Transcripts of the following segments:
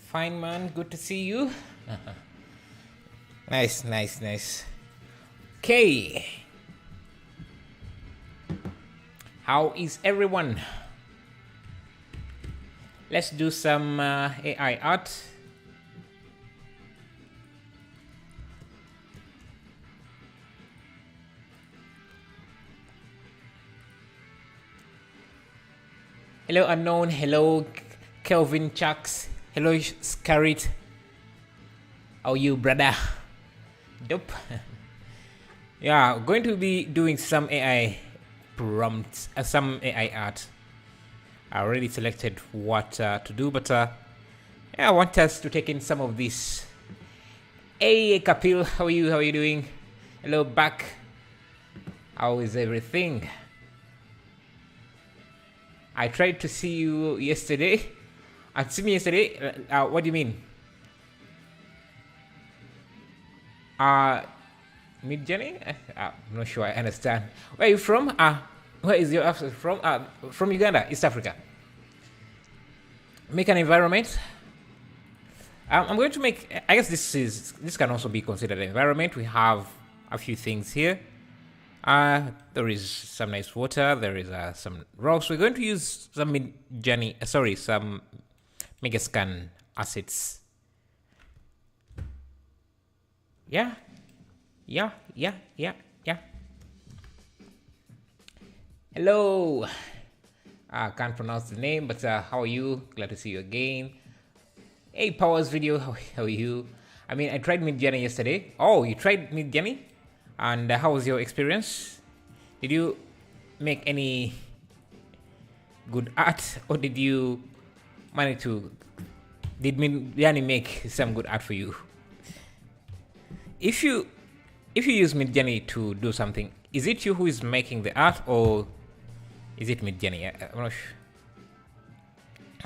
Fine, man. Good to see you. Nice. Okay. How is everyone? Let's do some AI art. Hello, Unknown. Hello, Kelvin Chucks. Hello, Scarrit. How are you, brother? Dope. Yeah, going to be doing some AI prompts, some AI art. I already selected what to do, but yeah, I want us to take in some of this. Hey, Kapil, how are you? How are you doing? Hello, back. How is everything? I tried to see you yesterday. See me yesterday? What do you mean? Mid Journey? I'm not sure I understand. Where are you from? Where is your accent from? From Uganda, East Africa. Make an environment. I'm going to make. I guess this can also be considered an environment. We have a few things here. There is some nice water. There is some rocks. We're going to use some some Megascan assets. Yeah. Hello. I can't pronounce the name, but how are you? Glad to see you again. Hey, Powers Video, how are you? I mean, I tried Midjourney yesterday. Oh, you tried Midjourney? And how was your experience? Did you make any good art, or did you manage to? Did Midjourney make some good art for you? If you use Midjourney to do something, is it you who is making the art, or is it Midjourney? I'm not sure.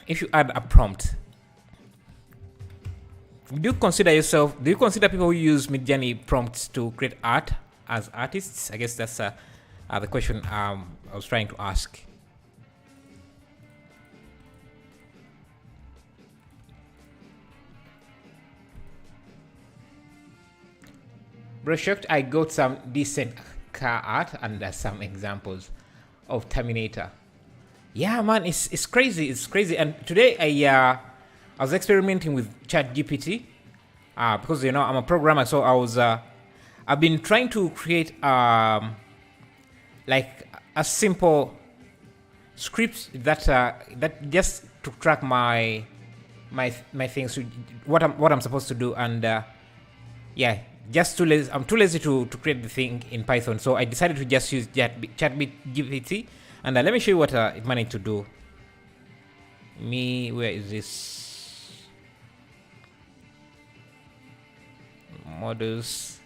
If you add a prompt, do you consider people who use Midjourney prompts to create art as artists? I guess that's the question I was trying to ask. Bro, shocked I got some decent car art and some examples of Terminator. Yeah, man, it's crazy. It's crazy. And today I was experimenting with ChatGPT because I'm a programmer, so I've been trying to create like a simple script that just to track my things, what I'm supposed to do, and yeah. I'm too lazy to create the thing in Python, so I decided to just use ChatGPT, and let me show you what it managed to do. Where is this? Models,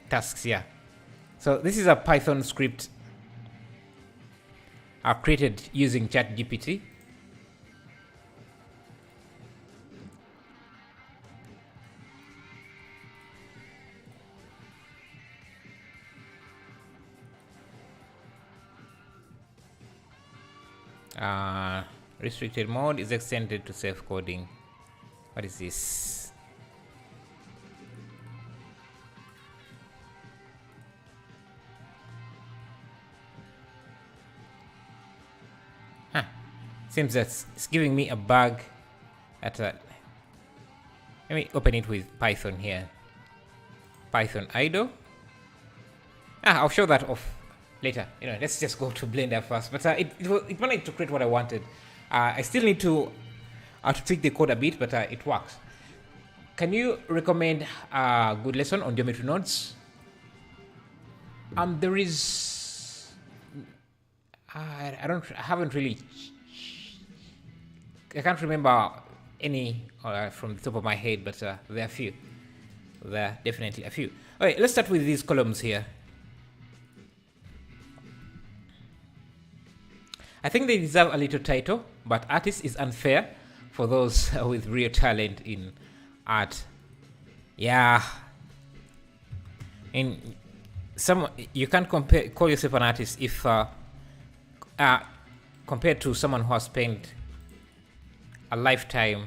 tasks, yeah. So this is a Python script I've created using ChatGPT. Restricted mode is extended to self-coding. What is this? Seems that it's giving me a bug at let me open it with Python here. Python idle. I'll show that off later. Let's just go to Blender first. But it managed to create what I wanted. I still need to tweak the code a bit, but it works. Can you recommend a good lesson on geometry nodes? There is. I haven't really. I can't remember any from the top of my head, but there are a few. There are definitely a few. All right, let's start with these columns here. I think they deserve a little title, but artist is unfair for those with real talent in art. Yeah. You can't call yourself an artist if compared to someone who has spent a lifetime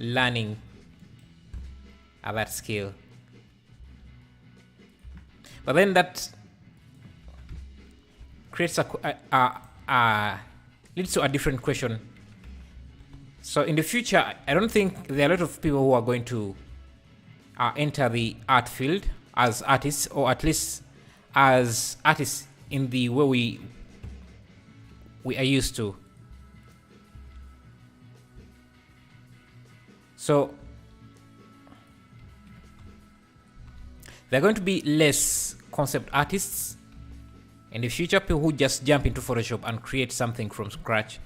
learning that skill. But then that creates leads to a different question. So in the future, I don't think there are a lot of people who are going to enter the art field as artists, or at least as artists in the way we are used to. So there are going to be less concept artists in the future, people who just jump into Photoshop and create something from scratch,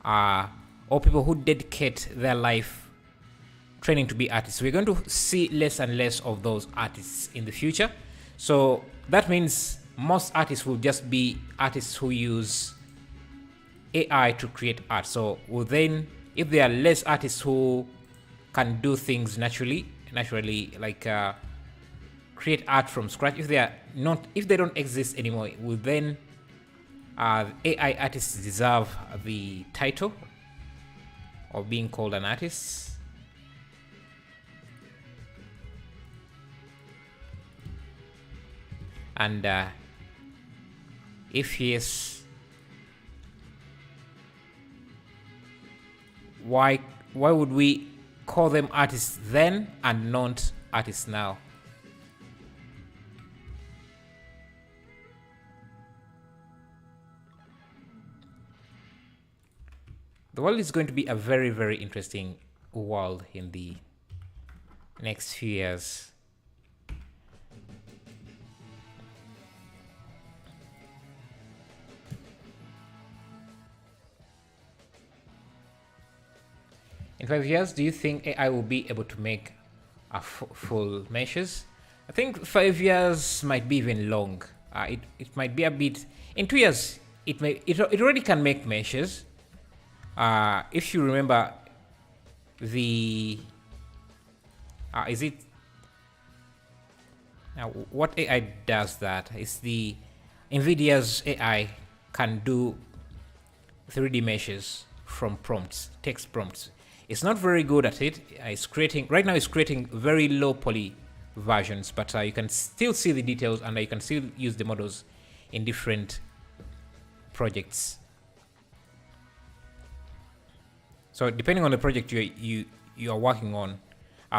or people who dedicate their life training to be artists. We're going to see less and less of those artists in the future. So that means most artists will just be artists who use AI to create art. So then, if there are less artists who can do things naturally, like create art from scratch, if they don't exist anymore, will then AI artists deserve the title of being called an artist? And if yes, why would we call them artists then and not artists now? The world is going to be a very, very interesting world in the next few years. In 5 years, do you think AI will be able to make a full meshes? I think 5 years might be even long. It might be a bit. In 2 years, it already can make meshes. If you remember the is it what AI does that is the NVIDIA's AI can do 3D meshes from prompts, text prompts. It's not very good at it. It's creating very low poly versions, but you can still see the details, and you can still use the models in different projects. So depending on the project you are working on,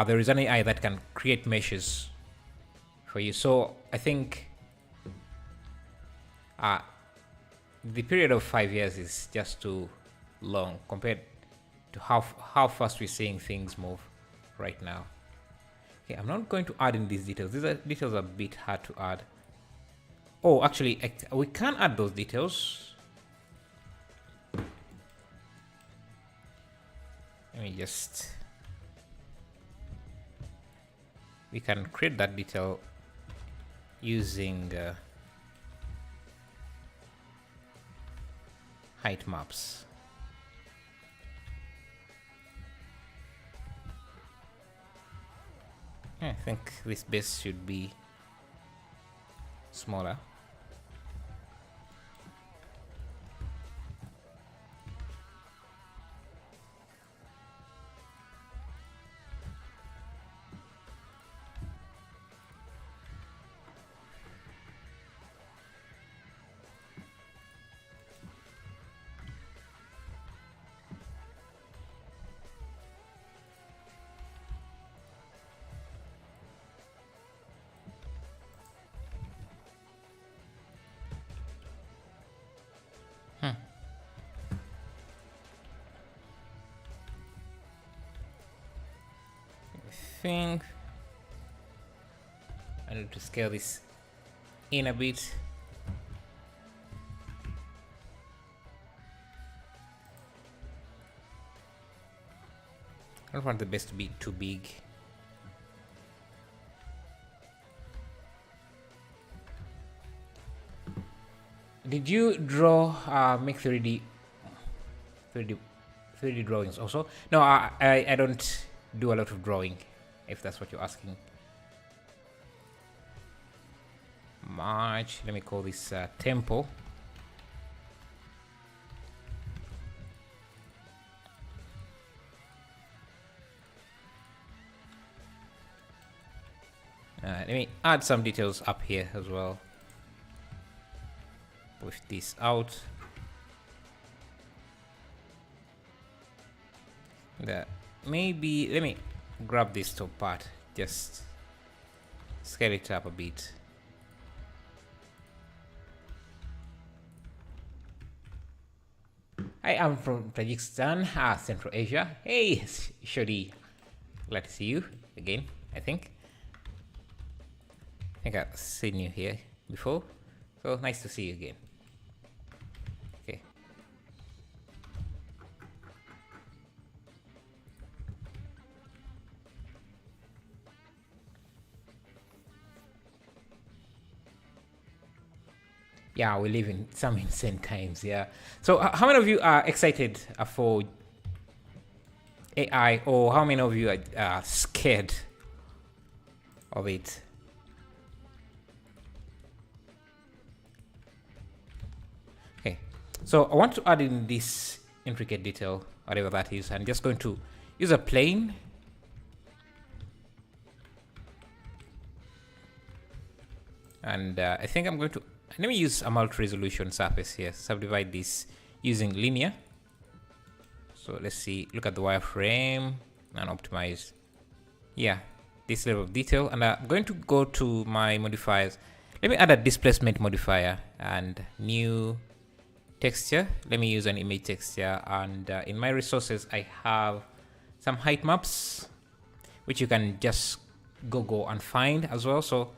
there is an AI that can create meshes for you. So I think the period of 5 years is just too long compared to how fast we're seeing things move right now. Okay, I'm not going to add in these details. These details are a bit hard to add. Oh, actually, we can add those details. Let me just... We can create that detail using height maps. I think this base should be smaller. I think I need to scale this in a bit. I don't want the base to be too big. Did you draw make 3D drawings also? No, I don't do a lot of drawing, if that's what you're asking. Let me call this tempo. Let me add some details up here as well. Push this out. Maybe let me grab this top part, just scale it up a bit. I am from Tajikistan, Central Asia. Hey, Shodi, glad to see you again. I think I've seen you here before, so nice to see you again. Okay. Yeah, we live in some insane times. Yeah. So, how many of you are excited for AI, or how many of you are scared of it? Okay. So, I want to add in this intricate detail, whatever that is. I'm just going to use a plane. And I think I'm going to, let me use a multi-resolution surface here. Subdivide this using linear. So let's see, look at the wireframe and optimize. Yeah, this level of detail. And I'm going to go to my modifiers. Let me add a displacement modifier and new texture. Let me use an image texture. And in my resources, I have some height maps, which you can just go and find as well. So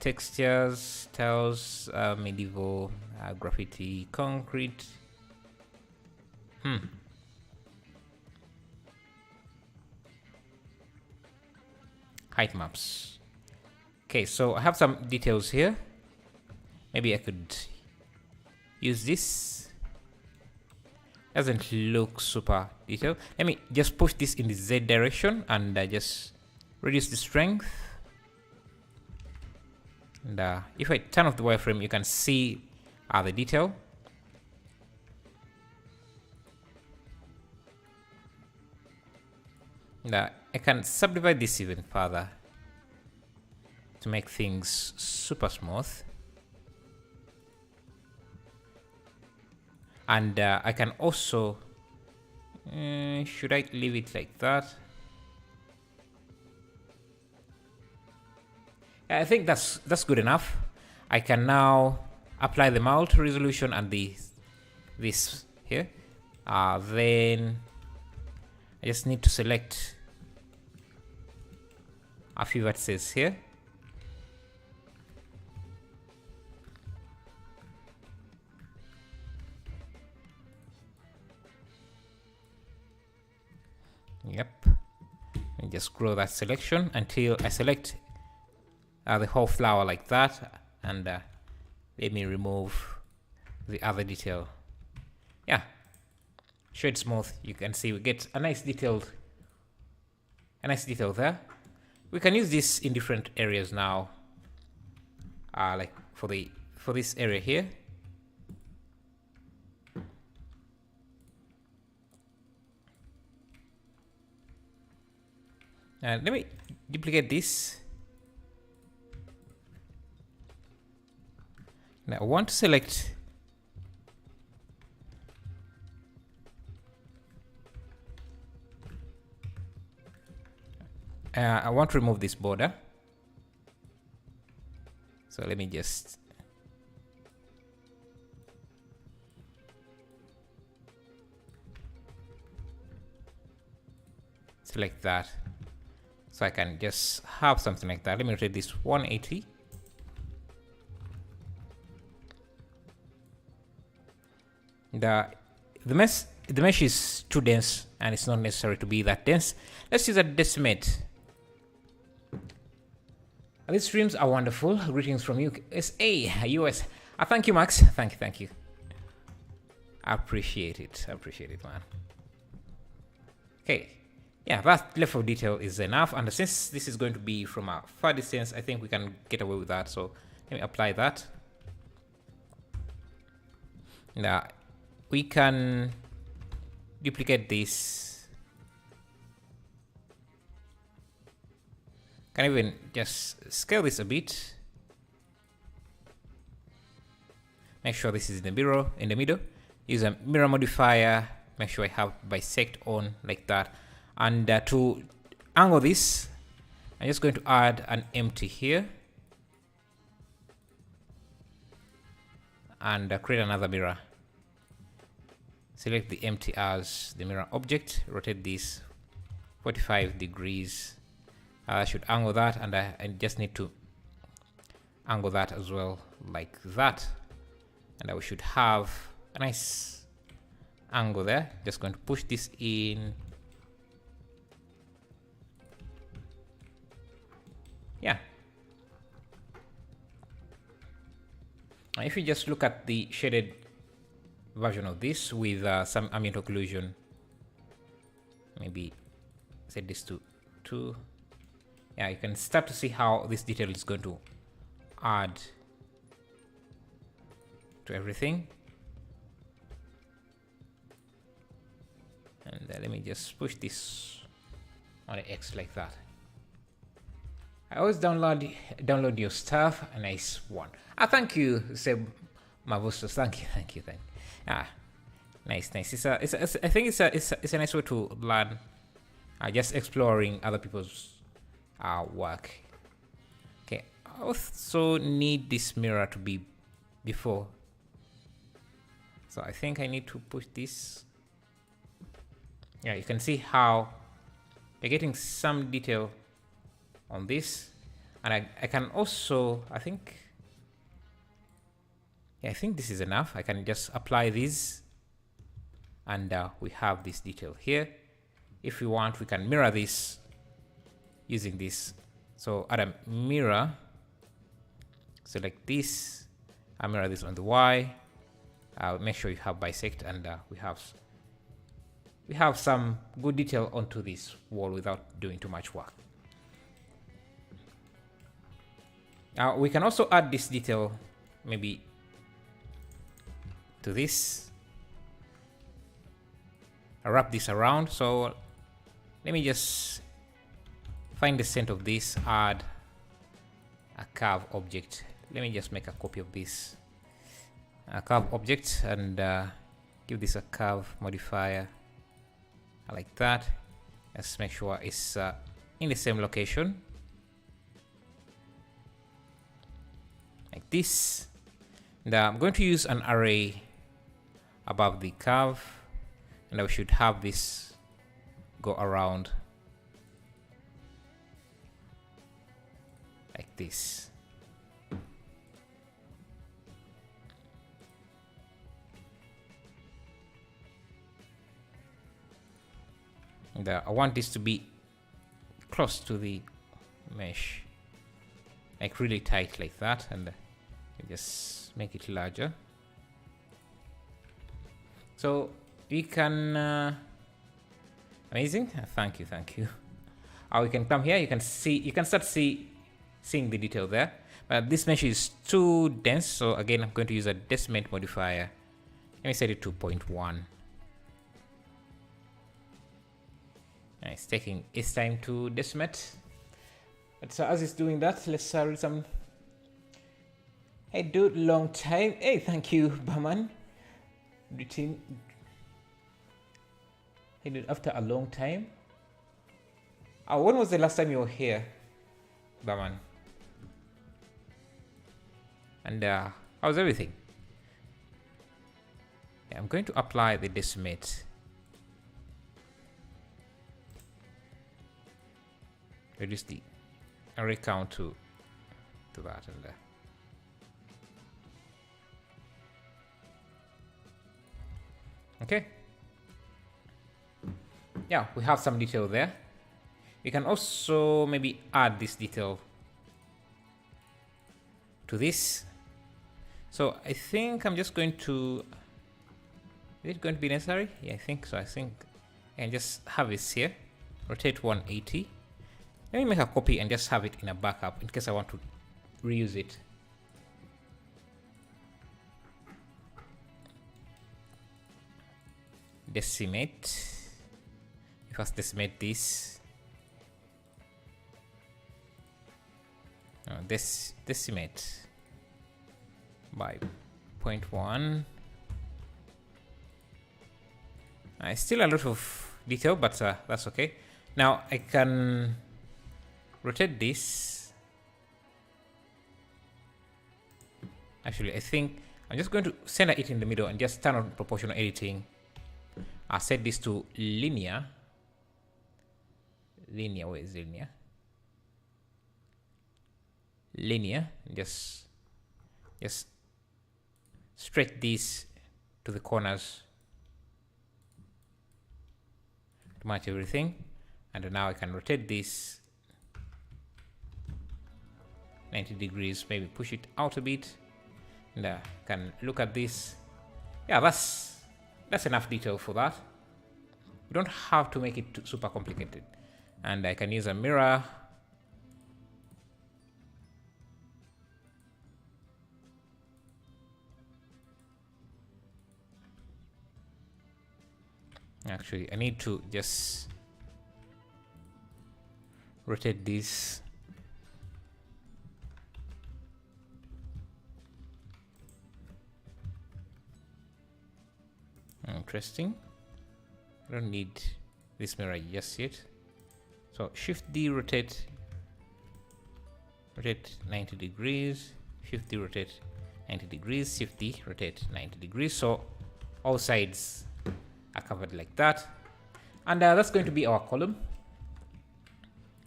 textures, tiles, medieval, graffiti, concrete. Height maps. Okay, so I have some details here. Maybe I could use this. Doesn't look super detailed. Let me just push this in the Z direction and just reduce the strength. And if I turn off the wireframe, you can see the detail. And I can subdivide this even further to make things super smooth. And I can also, should I leave it like that? I think that's good enough. I can now apply the multi-resolution and this here. Then I just need to select a few vertices here. Yep. And just grow that selection until I select the whole flower like that, and let me remove the other detail. Yeah, shade smooth. You can see we get a nice detail there. We can use this in different areas now, like for this area here. And let me duplicate this. Now I want to select I want to remove this border. So let me just select that. So I can just have something like that. Let me rotate this 180. The mesh is too dense and it's not necessary to be that dense. Let's use a decimate. These streams are wonderful. Greetings from USA, US. Thank you, Max. Thank you. I appreciate it, man. Okay. Yeah, that level of detail is enough. And since this is going to be from a far distance, I think we can get away with that. So let me apply that. Now we can duplicate this Can even just scale this a bit. Make sure this is in the middle. Use a mirror modifier. Make sure I have bisect on like that. And to angle this, I'm just going to add an empty here. And create another mirror. Select the empty as the mirror object. Rotate this 45 degrees. I should angle that, and I just need to angle that as well, like that. And we should have a nice angle there. Just going to push this in. Yeah. And if you just look at the shaded version of this with some ambient occlusion, maybe set this to 2. Yeah, you can start to see how this detail is going to add to everything. And let me just push this on the X like that. I always download your stuff. A nice one. Thank you, Seb Mavustos. Thank you. Nice. I think it's a nice way to learn. Just exploring other people's work. Okay. I also need this mirror to be before. So I think I need to push this. Yeah, you can see how you're getting some detail on this. And I can also, I think this is enough. I can just apply this, and we have this detail here. If we want, we can mirror this using this. So add a mirror, select this, I mirror this on the Y. Make sure you have bisect, and we have some good detail onto this wall without doing too much work. We can also add this detail maybe to this. I wrap this around. So let me just find the center of this, add a curve object. Let me just make a copy of this curve object, and give this a curve modifier like that. Let's make sure it's in the same location like this. And I'm going to use an array above the curve, and I should have this go around like this. And I want this to be close to the mesh, like really tight like that, and just make it larger. So we can amazing. Thank you. We can come here. You can start seeing the detail there, but this mesh is too dense. So again, I'm going to use a decimate modifier. Let me set it to 0.1. It's taking its time to decimate. But so as it's doing that, let's read some. Hey dude, long time. Hey, thank you, Baman. Routine. Hey dude, after a long time. When was the last time you were here, Baman? And how's everything? Yeah, I'm going to apply the decimate. Reduce the array count to that, and okay. Yeah, we have some detail there. We can also maybe add this detail to this. So I think I'm just going to. Is it going to be necessary? Yeah, I think so. I think I can just have this here. Rotate 180. Let me make a copy and just have it in a backup in case I want to reuse it. Decimate. First decimate this. decimate by 0.1. Still a lot of detail, but that's okay. Now I can rotate this. Actually, I think I'm just going to center it in the middle and just turn on proportional editing. I'll set this to linear. Linear, where is linear? Linear. Just stretch this to the corners to match everything. And now I can rotate this 90 degrees, maybe push it out a bit. And I can look at this. Yeah, that's enough detail for that. You don't have to make it super complicated. And I can use a mirror. Actually, I need to just rotate this. Interesting. I don't need this mirror just yet. So Shift D, rotate 90 degrees. Shift D, rotate 90 degrees. Shift D, rotate 90 degrees. So all sides are covered like that. And that's going to be our column.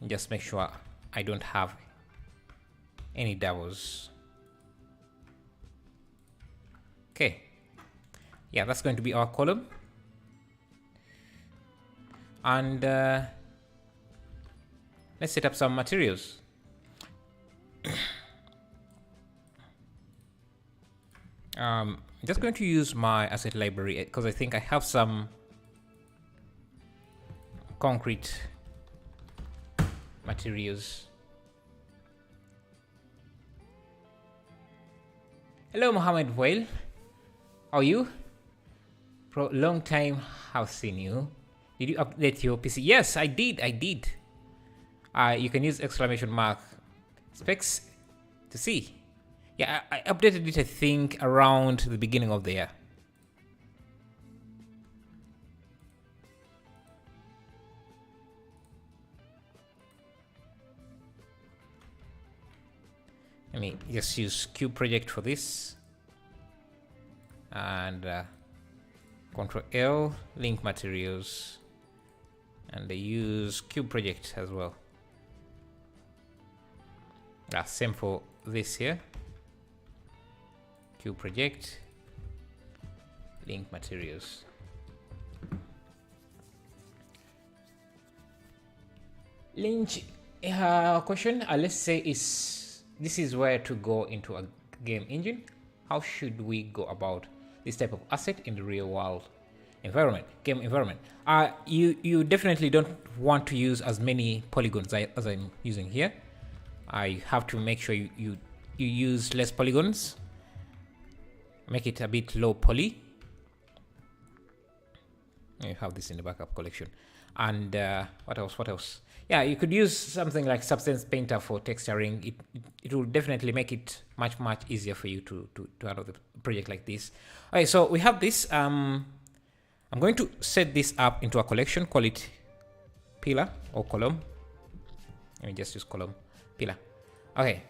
Just make sure I don't have any doubles. Okay. Yeah, that's going to be our column. And let's set up some materials. I'm just going to use my asset library because I think I have some concrete materials. Hello, Mohammed Whale. How are you? For a long time, have seen you. Did you update your PC? Yes, I did. You can use exclamation mark specs to see. Yeah, I updated it, I think, around the beginning of the year. Let me just use Cube Project for this. And Control L, link materials. And they use Cube Project as well. Same for this here. Cube Project, link materials. Lynch, question. Let's say this is where to go into a game engine. How should we go about this type of asset in the real world environment, game environment? You definitely don't want to use as many polygons as I'm using here. I have to make sure you use less polygons. Make it a bit low poly. You have this in the backup collection. And what else? Yeah, you could use something like Substance Painter for texturing. It will definitely make it much easier for you to handle the project like this. Okay, so we have this. I'm going to set this up into a collection. Call it pillar or column. Let me just use column, pillar. Okay.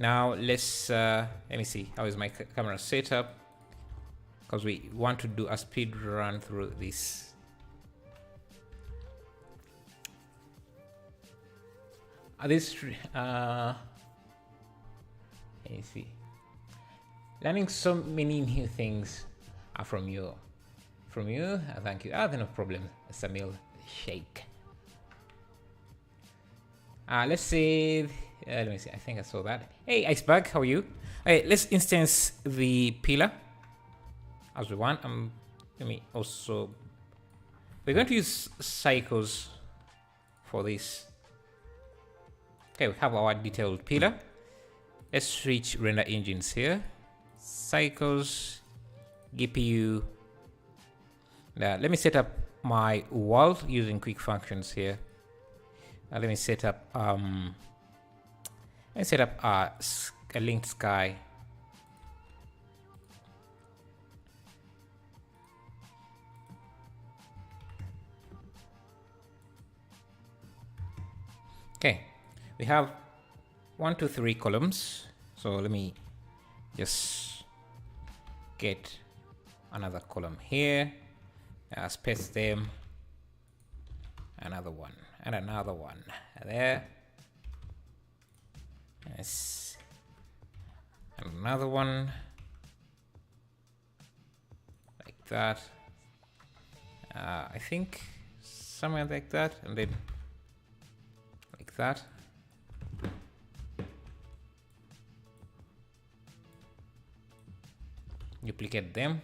Now let's let me see, how is my camera set up, because we want to do a speed run through this. Let me see. Learning so many new things from you. Thank you. No problem, Samil Sheikh. Let's save. Let me see. I think I saw that. Hey, Iceberg, how are you? Hey, let's instance the pillar as we want. Let me also. We're going to use cycles for this. Okay, we have our detailed pillar. Let's switch render engines here. Cycles, GPU. Let me set up my wall using quick functions here. Let me set up. Let I set up a linked sky. Okay, we have 1, 2, 3 columns. So let me just get another column here, space them, another one, and another one there. Yes, and another one like that. I think somewhere like that, and then like that. Duplicate them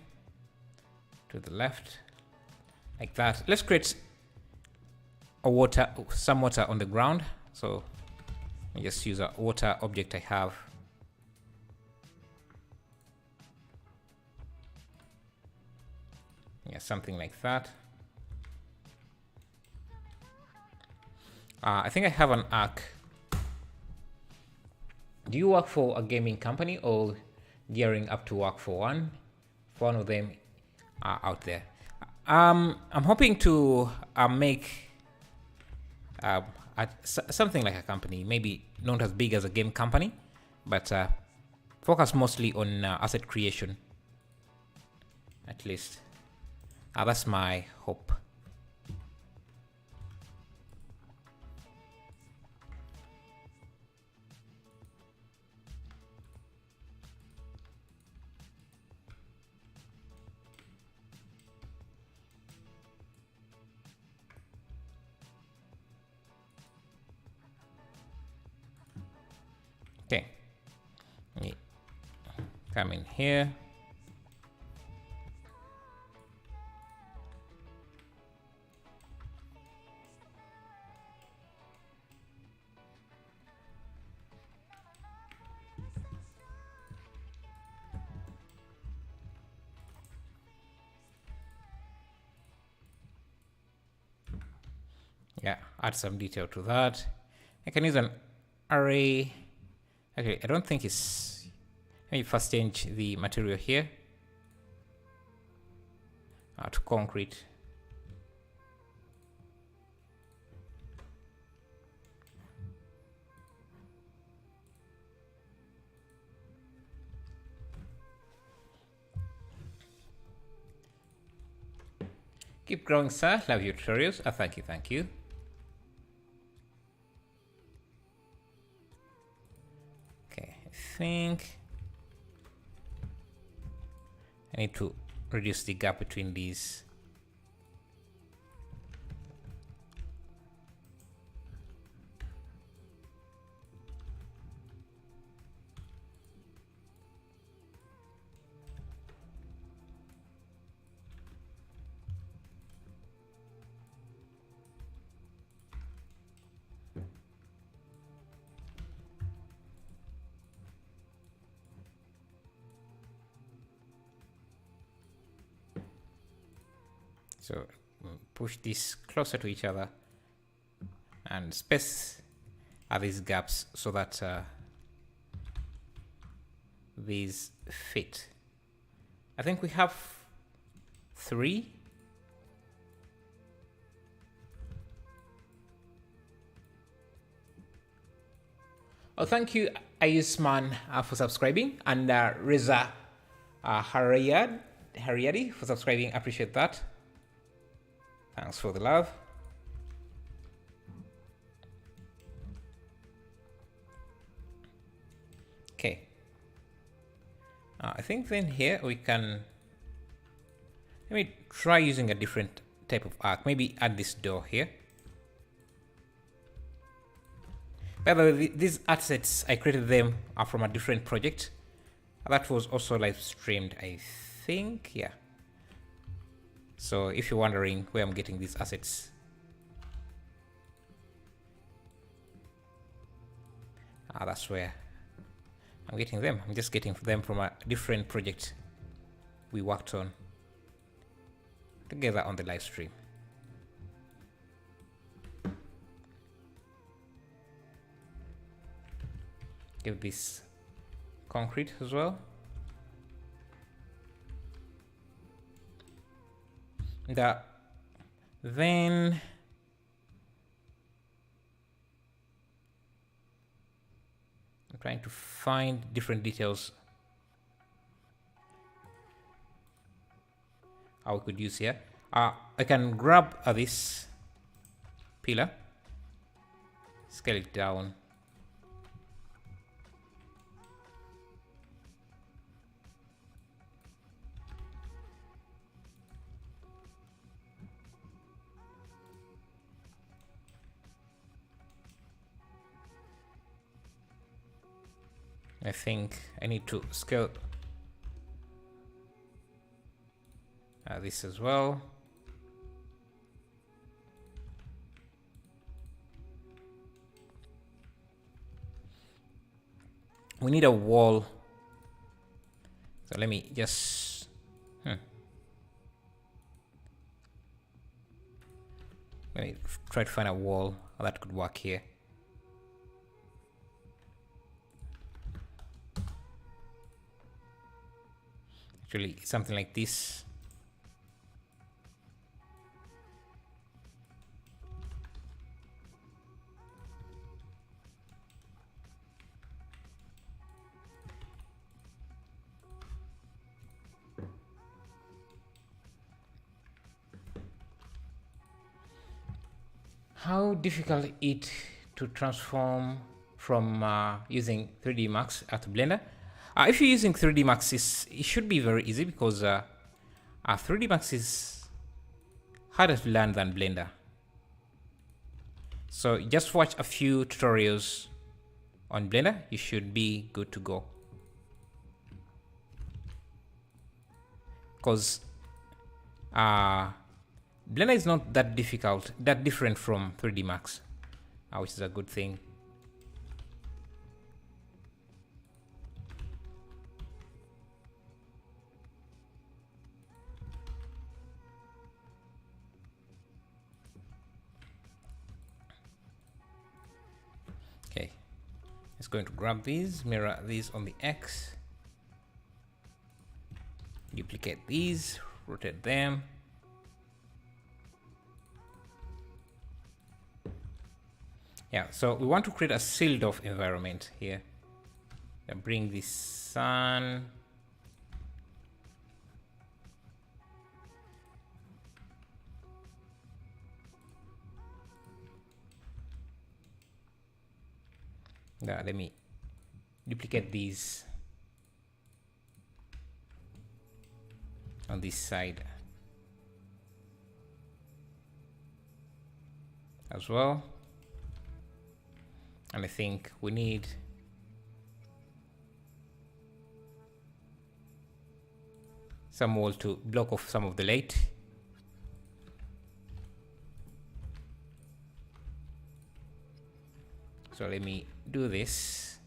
to the left like that. Let's create some water on the ground. So I just use a water object I have. Yeah, something like that. I think I have an arc. Do you work for a gaming company or gearing up to work for one? One of them are out there. I'm hoping to make something like a company, maybe not as big as a game company, but focus mostly on asset creation. At least that's my hope. Okay, come in here. Yeah, add some detail to that. I can use an array. Okay, I don't think it's... Let me first change the material here to concrete. Keep growing, sir. Love your tutorials. Thank you, thank you. Okay, I think I need to reduce the gap between these. So push this closer to each other and space these gaps so that these fit. I think we have 3. Oh, thank you, Ayusman, for subscribing, and Reza Haryadi for subscribing. Appreciate that. Thanks for the love. Okay. I think then here we can... Let me try using a different type of arc. Maybe add this door here. By the way, these assets, I created them from a different project. That was also live streamed, I think. Yeah. So if you're wondering where I'm getting these assets, that's where I'm getting them. I'm just getting them from a different project we worked on together on the live stream. give this concrete as well. Then I'm trying to find different details how we could use here. I can grab this pillar, scale it down. I think I need to scale this as well. We need a wall. So let me just let me try to find a wall that could work here. Actually, something like this. How difficult it to transform from using 3D Max at Blender? If you're using 3D Max, it should be very easy because 3D Max is harder to learn than Blender. So just watch a few tutorials on Blender, you should be good to go. Because Blender is not that different from 3D Max, which is a good thing. Okay, it's going to grab these, mirror these on the X, duplicate these, rotate them. Yeah, so we want to create a sealed off environment here. Bring the sun. Let me duplicate these on this side as well. And I think we need some wall to block off some of the light. So let me do this.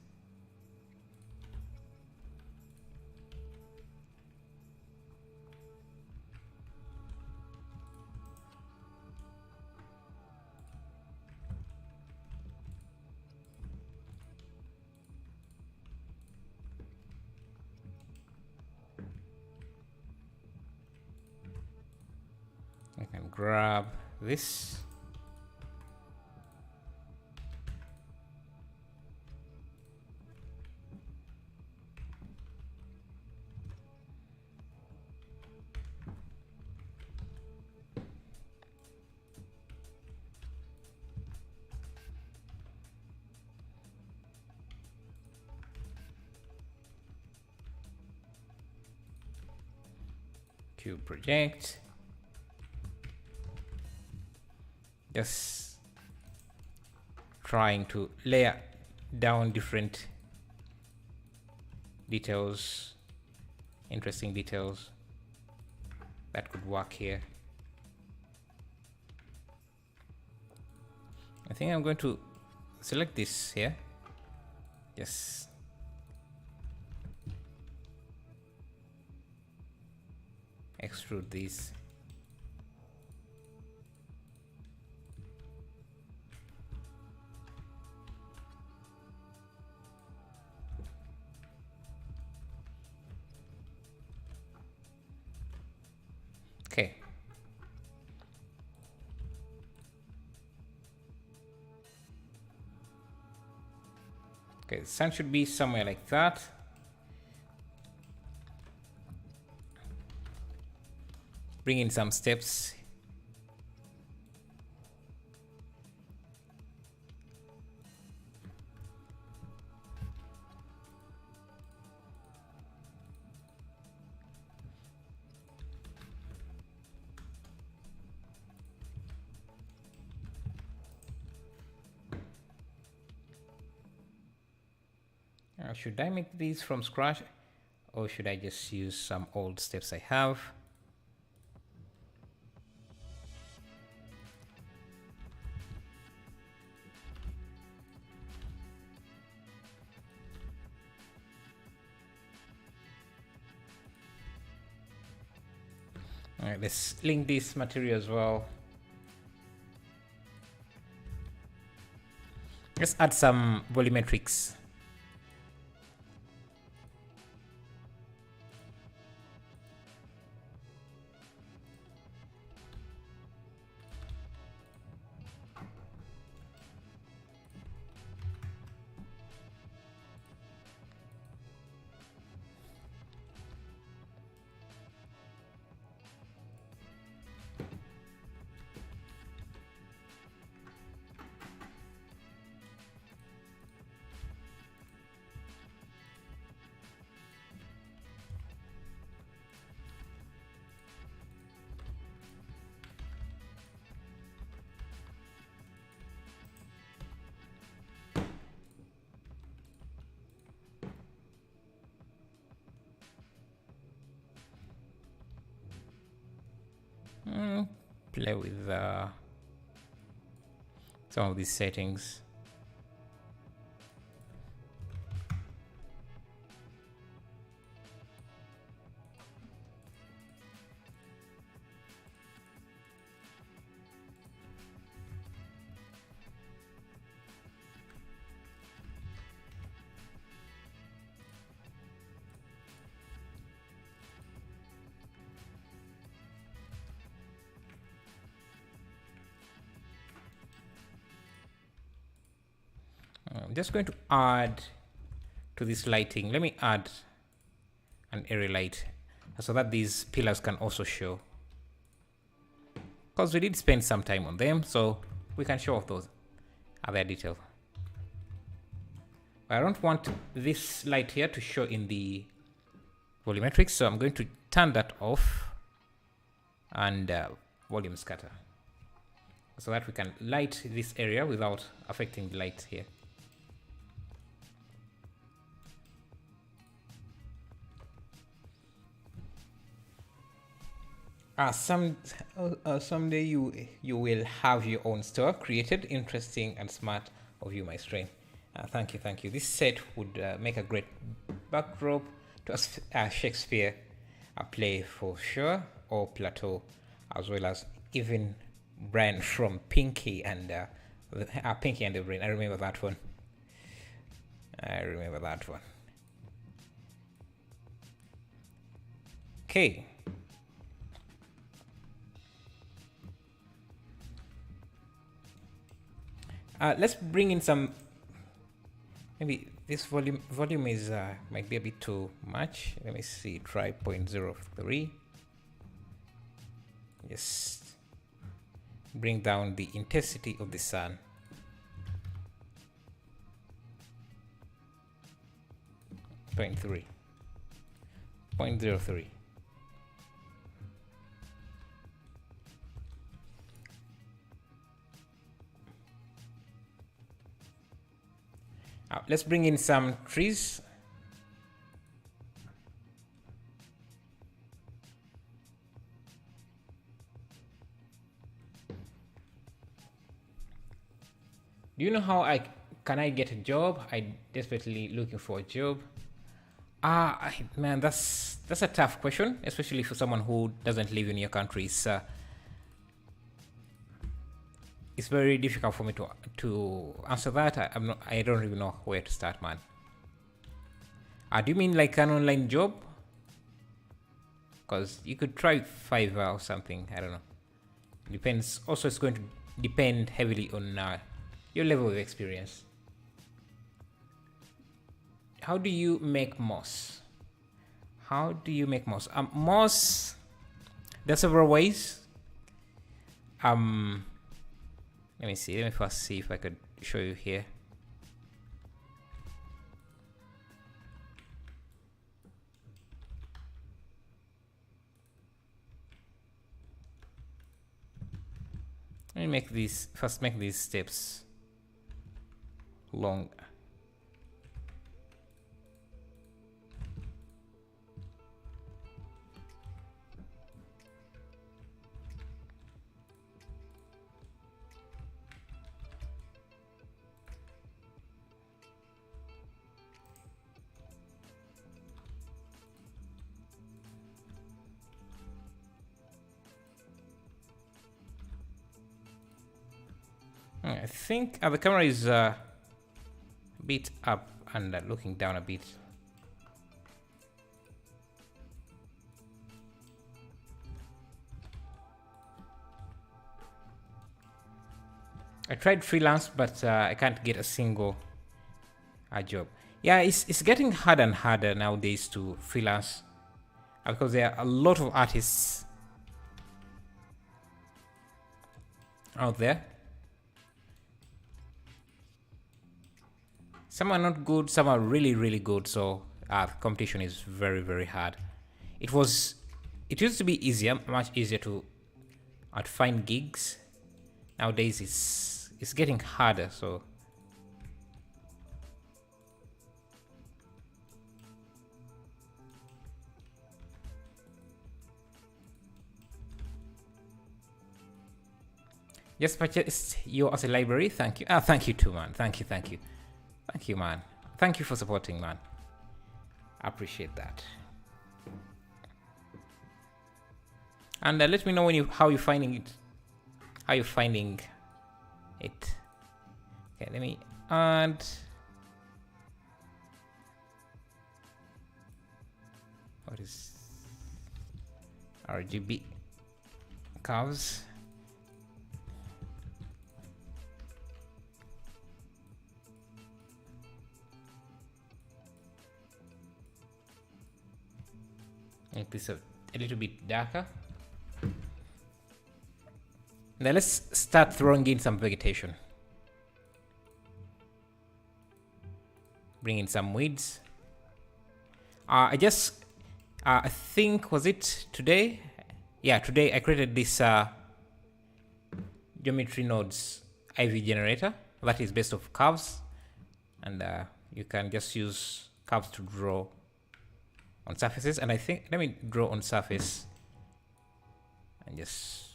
I can grab this. Cube project. Just trying to layer down different details, interesting details that could work here. I think I'm going to select this here. Yes. Extrude these. Okay, the sun should be somewhere like that. Bring in some steps. Should I make these from scratch, or should I just use some old steps I have? All right, let's link this material as well. Let's add some volumetrics. Play with some of these settings. I'm just going to add to this lighting. Let me add an area light so that these pillars can also show, because we did spend some time on them, so we can show off those other details. I don't want this light here to show in the volumetrics, so I'm going to turn that off and volume scatter, so that we can light this area without affecting the light here. Someday you will have your own store created, interesting and smart of you, my strain. Thank you. This set would make a great backdrop to a Shakespeare play for sure, or Plateau, as well as even Brian from Pinky and Pinky and the Brain. I remember that one. Okay. Let's bring in some. Maybe this volume is might be a bit too much. Let me see. Try 0.03. Just bring down the intensity of the sun. Point 0.03. Let's bring in some trees. Do you know how I get a job? I desperately looking for a job. Man, that's a tough question, especially for someone who doesn't live in your country. It's very difficult for me to answer that. I don't even know where to start, man. Do you mean like an online job? Because you could try Fiverr or something. I don't know. Depends. Also, it's going to depend heavily on your level of experience. how do you make moss? How do you make moss? Moss, there's several ways. Let me see. Let me first see if I could show you here. Let me make these first. Make these steps long. I think the camera is a bit up and looking down a bit. I tried freelance, but I can't get a single job. Yeah, it's getting harder and harder nowadays to freelance because there are a lot of artists out there. Some are not good, some are really, really good. So the competition is very, very hard. It used to be easier, much easier to find gigs. Nowadays it's getting harder. So just purchased you as a library. Thank you. Thank you too, man. Thank you, man. Thank you for supporting, man. I appreciate that. And let me know how you're finding it. How you finding it? Okay, let me add. What is RGB curves? Make this a little bit darker. Now let's start throwing in some vegetation. Bring in some weeds. I think, was it today? Yeah, today I created this geometry nodes IV generator that is based off curves, and you can just use curves to draw on surfaces. And I think, let me draw on surface and just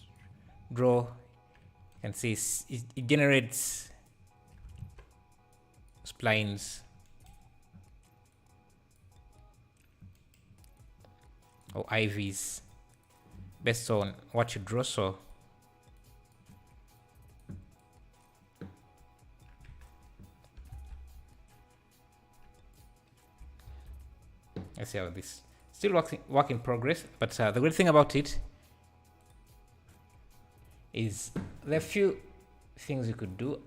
draw. You can see it generates splines or IVs based on what you draw. So let's see how this still work in progress. But the great thing about it is there are a few things you could do.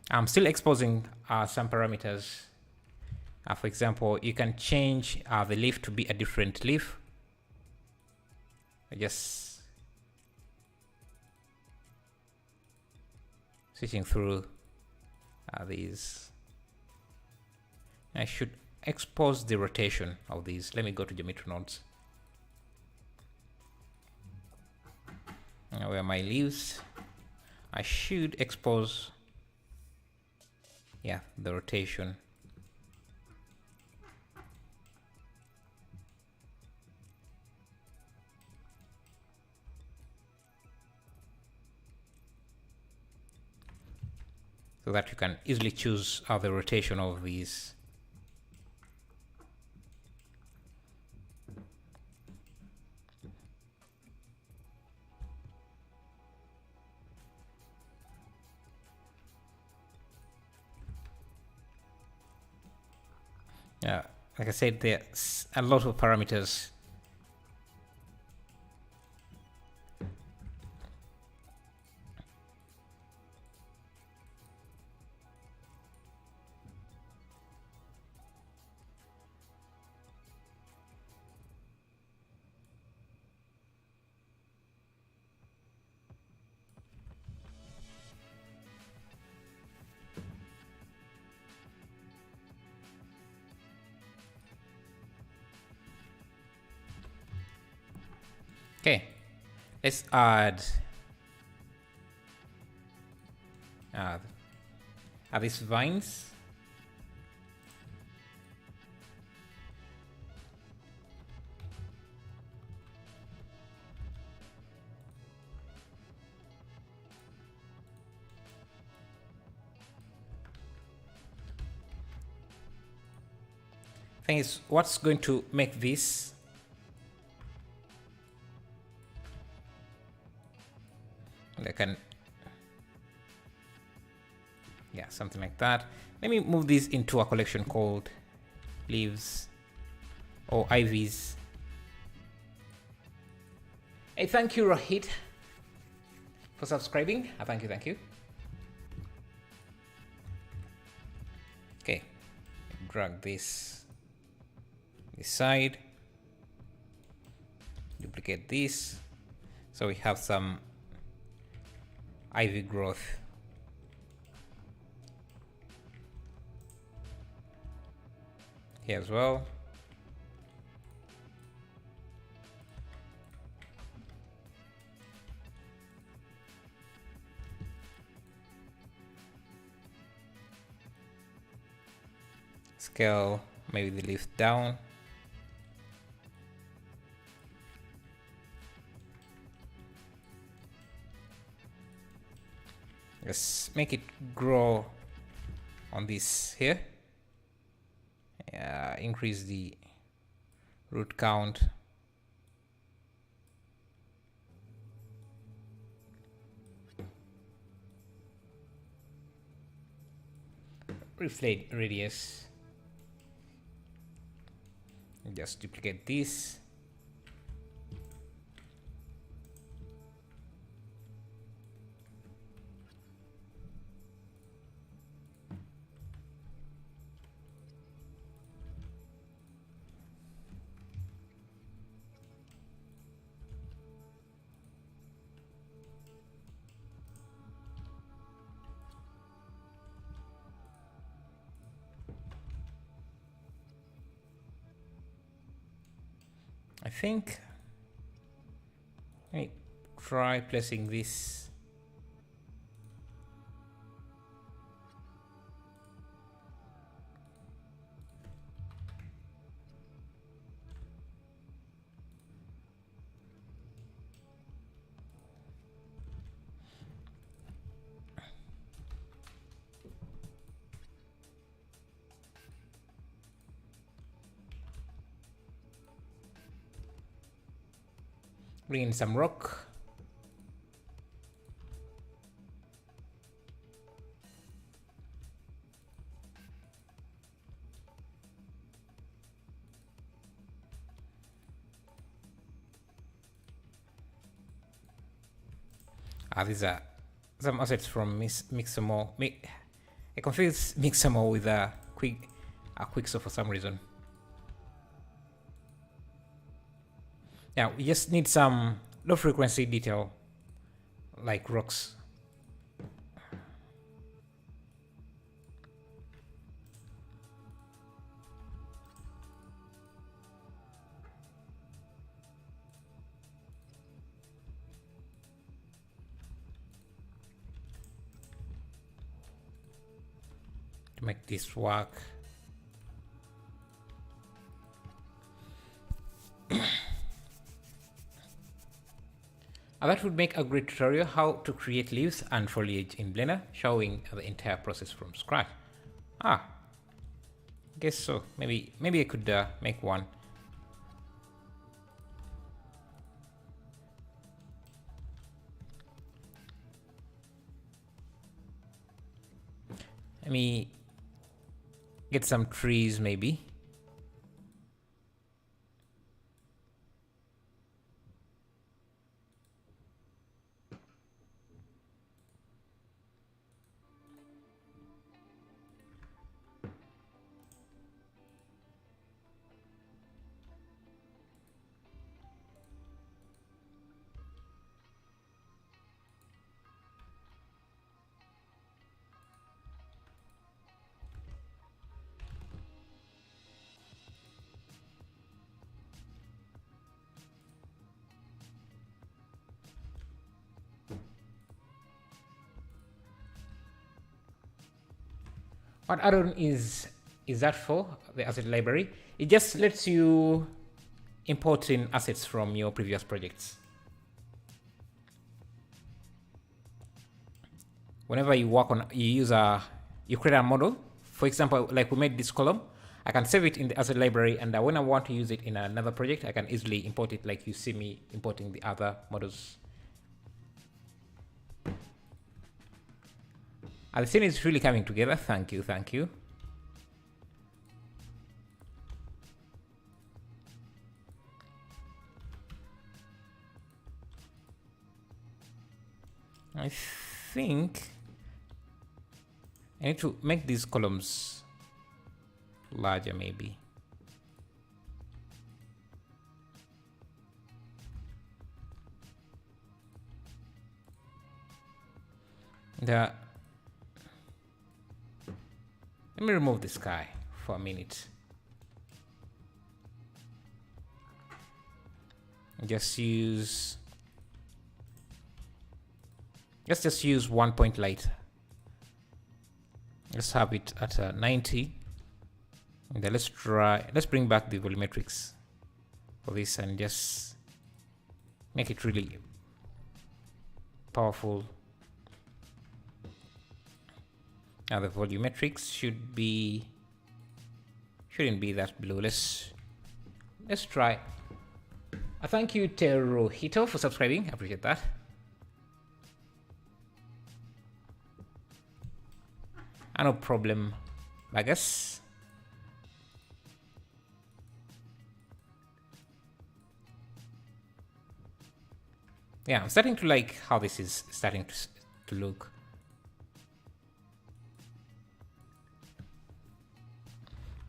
I'm still exposing some parameters. For example, you can change the leaf to be a different leaf. Just switching through these. I should expose the rotation of these. Let me go to geometry nodes. Now, where are my leaves? I should expose, yeah, the rotation. So that you can easily choose the rotation of these. Yeah, like I said, there's a lot of parameters. Okay, let's add these vines. Thing is, what's going to make this yeah, something like that. Let me move this into a collection called leaves or ivies. Hey, thank you, Rohit, for subscribing. Thank you. Okay, drag this side, duplicate this, so we have some ivy growth. Here as well. Scale maybe the leaf down. Let's make it grow on this here. Increase the root count. Reflate radius. Just duplicate this. I think let me try placing this bring in some rock. These are some assets from Mixamo. I confuse Mixamo with a Quixo for some reason. Yeah, we just need some low frequency detail like rocks. To make this work. That would make a great tutorial how to create leaves and foliage in Blender, showing the entire process from scratch. Guess so. Maybe I could make one. Let me get some trees maybe. what add-on is that for, the asset library? It just lets you import in assets from your previous projects. Whenever you work on, you create a model. For example, like we made this column, I can save it in the asset library, and when I want to use it in another project, I can easily import it, like you see me importing the other models. The scene is really coming together. Thank you, thank you. I think I need to make these columns larger, maybe. Let me remove this guy for a minute. Just use one point light. Let's have it at 90. And then let's bring back the volumetrics for this and just make it really powerful. Now the volumetrics shouldn't be that blue. Let's try. Thank you, Teruhito, for subscribing. I appreciate that. No problem, I guess. Yeah, I'm starting to like how this is starting to look.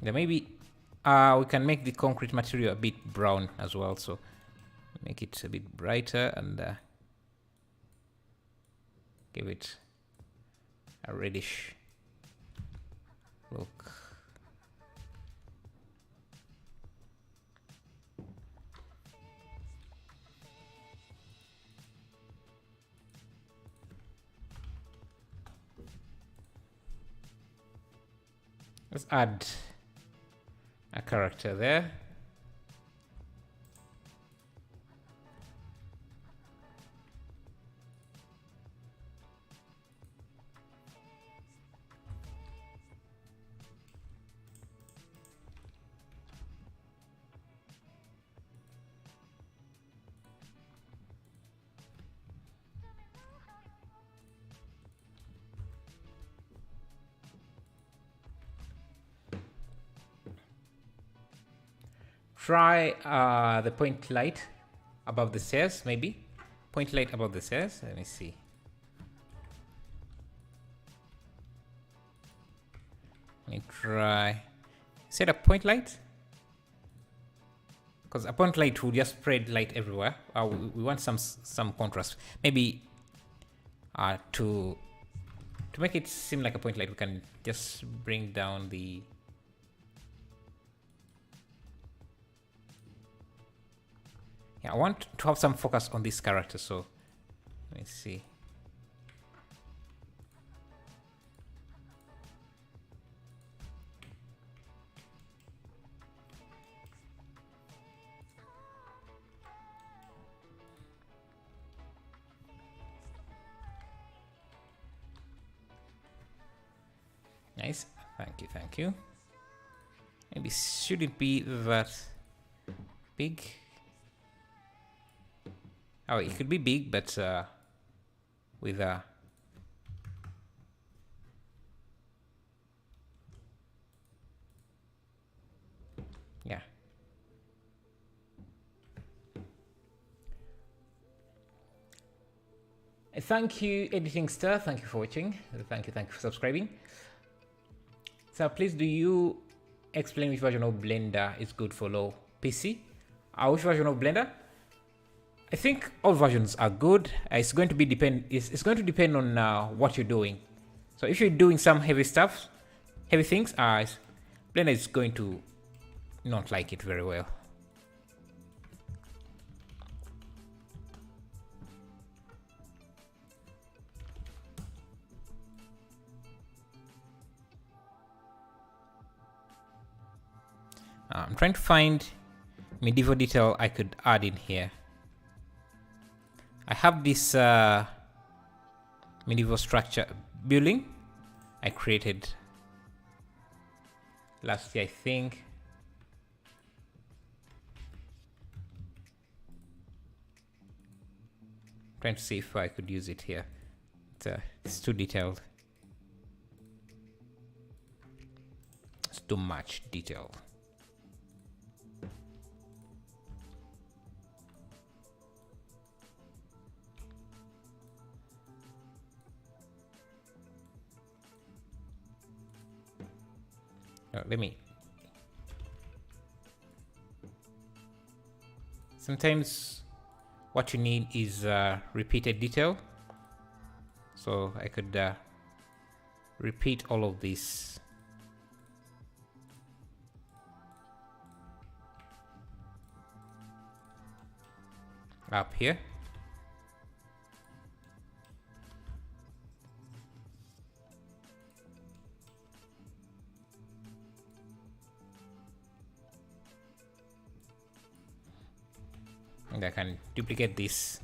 Then maybe we can make the concrete material a bit brown as well, so make it a bit brighter and give it a reddish look. Let's add a character there. Try the point light above the stairs, maybe. Point light above the stairs. Let me see. Let me try. Set a point light. Because a point light will just spread light everywhere. We want some contrast. Maybe to make it seem like a point light, we can just bring down the. Yeah, I want to have some focus on this character, so let me see. Nice, thank you. Maybe should it be that big? Oh, it could be big, but with a yeah. Thank you, Editing Star. Thank you for watching. Thank you for subscribing. So please, do you explain which version of Blender is good for low PC? Which version of Blender? I think all versions are good. It's going to depend on what you're doing. So if you're doing some heavy things, Blender is going to not like it very well. I'm trying to find medieval detail I could add in here. I have this medieval structure building I created last year, I think. Trying to see if I could use it here. It's too detailed. It's too much detail. Let me. Sometimes what you need is repeated detail. So I could repeat all of this. Up here. And I can duplicate this.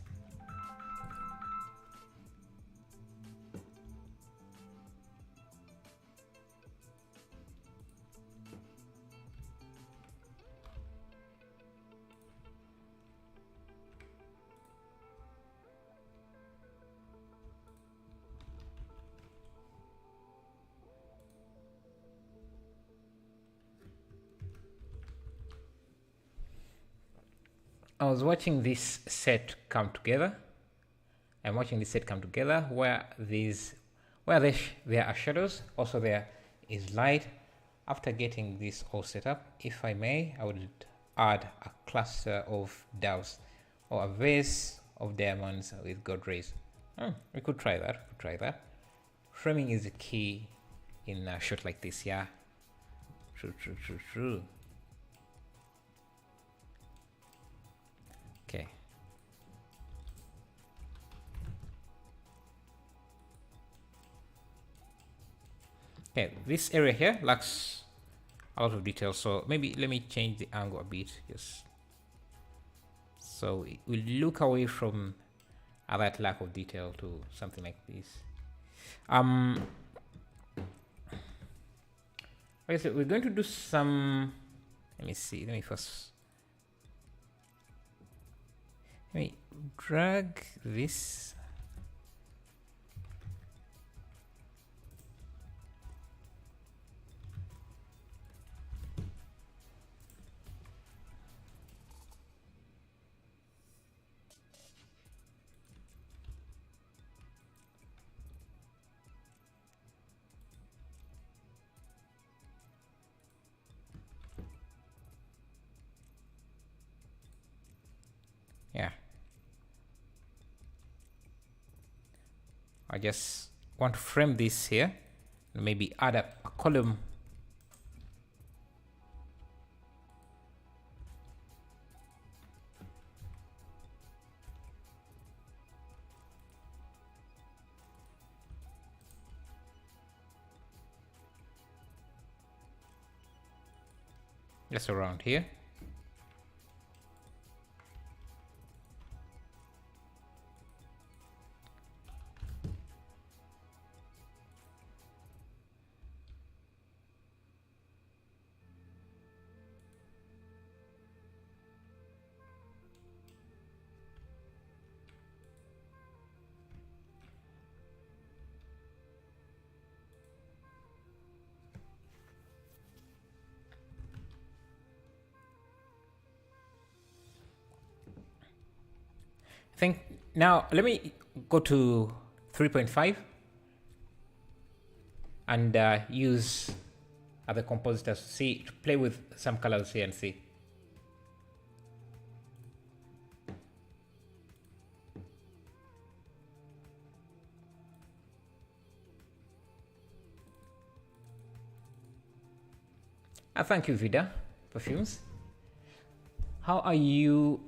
I was watching this set come together. I'm watching this set come together where there are shadows, also there is light. After getting this all set up, if I may, I would add a cluster of doves or a vase of diamonds with gold rays. We could try that. Framing is the key in a shot like this, yeah. True. Okay. Okay, this area here lacks a lot of detail, so maybe let me change the angle a bit, just so it will look away from that lack of detail to something like this. Okay, so we're going to do some. Let me drag this. Yeah. I just want to frame this here and maybe add a column. Just around here. Think now let me go to 3.5 and use other compositors to play with some colors here and see. Thank you, Vida Perfumes. How are you?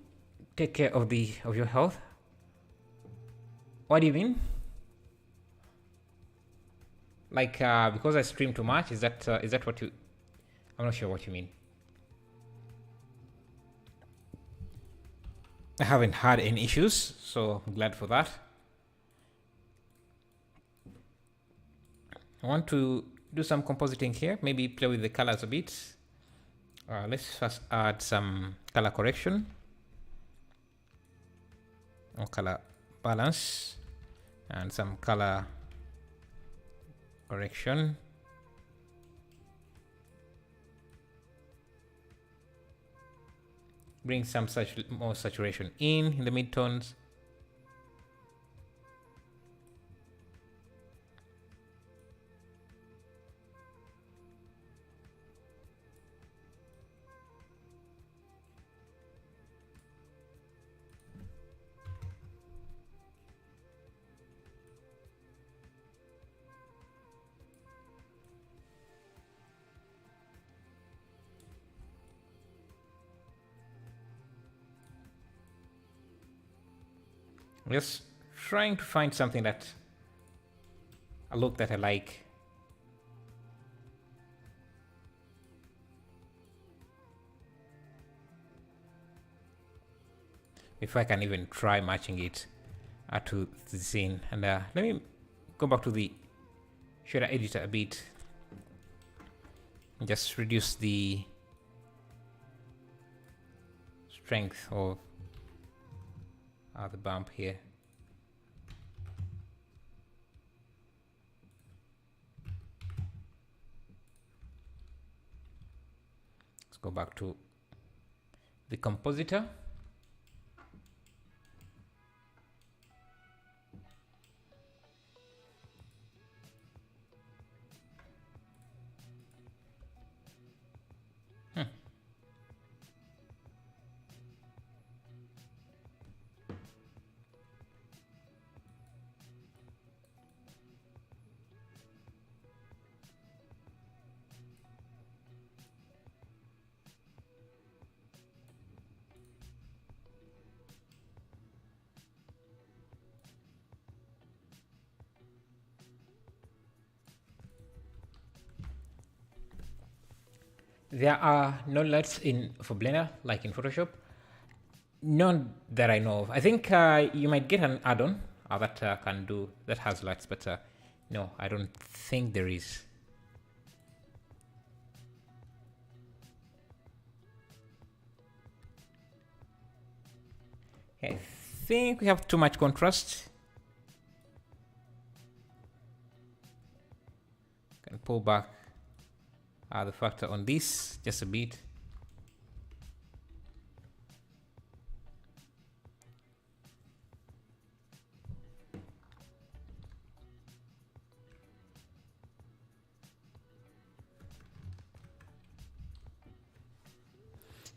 Take care of your health. What do you mean? Like because I stream too much? Is that what you? I'm not sure what you mean. I haven't had any issues, so I'm glad for that. I want to do some compositing here, maybe play with the colors a bit. Let's first add some color correction or color balance and some color correction. Bring some more saturation in the midtones. Just trying to find something a look that I like. If I can even try matching it to the scene. And let me go back to the shader editor a bit. Just reduce the strength of the bump here. Let's go back to the compositor. There are no LUTs for Blender like in Photoshop. None that I know of. I think you might get an add-on that has LUTs, but no, I don't think there is. I think we have too much contrast. Can pull back the factor on this just a bit.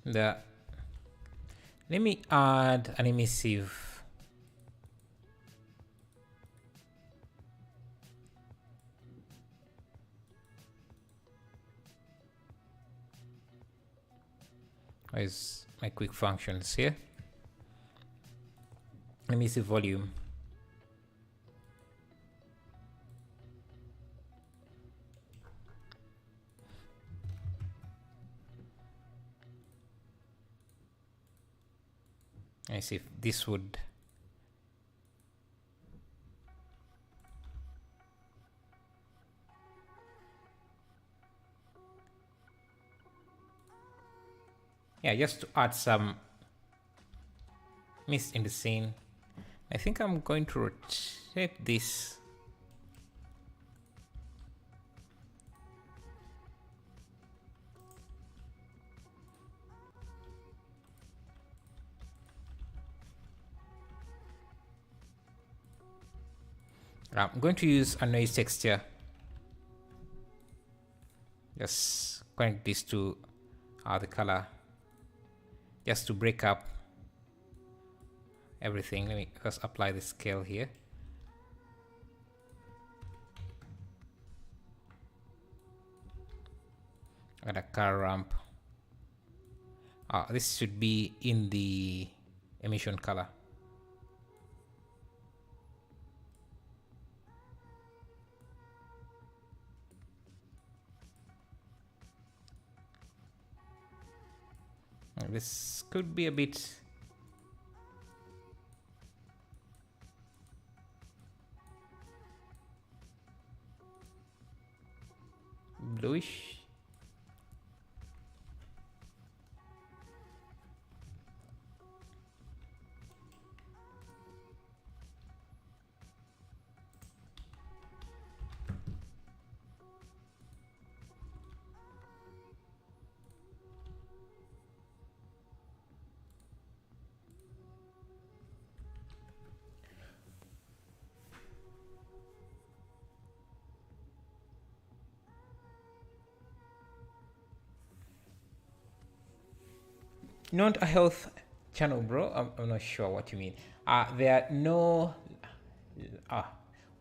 Let me add an emissive. Where's my quick functions here? Emissive volume. I see if this would just to add some mist in the scene. I think I'm going to rotate this. I'm going to use a noise texture. Just connect this to the color, just to break up everything. Let me first apply the scale here. Add a color ramp. This should be in the emission color. This could be a bit bluish. Not a health channel, bro. I'm not sure what you mean. There are no.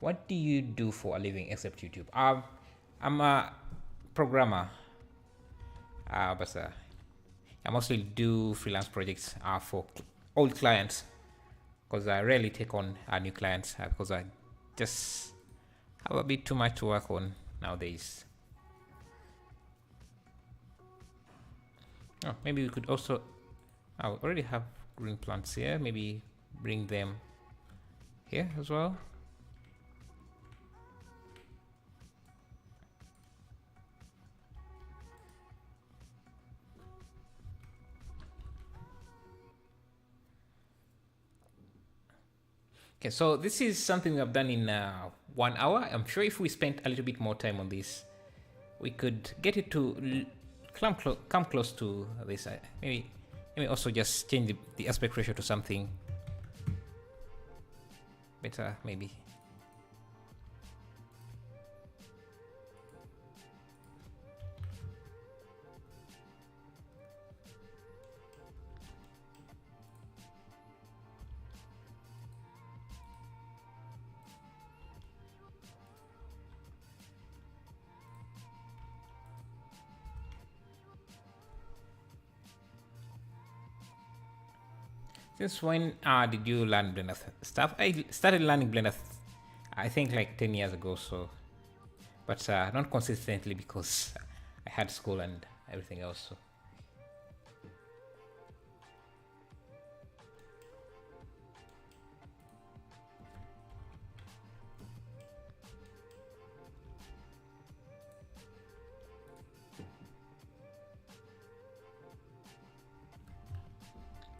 What do you do for a living except YouTube? I'm a programmer. But I mostly do freelance projects for old clients because I rarely take on new clients because I just have a bit too much to work on nowadays. Oh, maybe we could also. I already have green plants here. Maybe bring them here as well. Okay, so this is something we have done in 1 hour. I'm sure if we spent a little bit more time on this, we could get it to come close to this. Maybe also just change the aspect ratio to something better, maybe. Since when did you learn Blender stuff? I started learning Blender, I think like 10 years ago, so, but not consistently because I had school and everything else. So.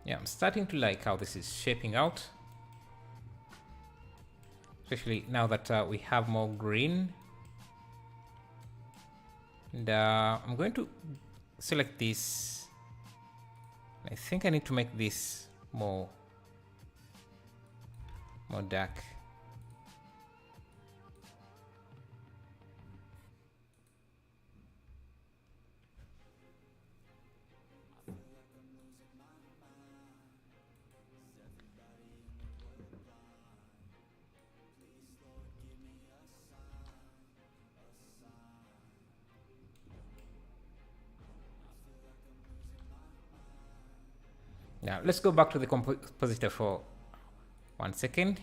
Yeah, I'm starting to like how this is shaping out, especially now that we have more green. And I'm going to select this. I think I need to make this more dark. Now let's go back to the compositor for 1 second.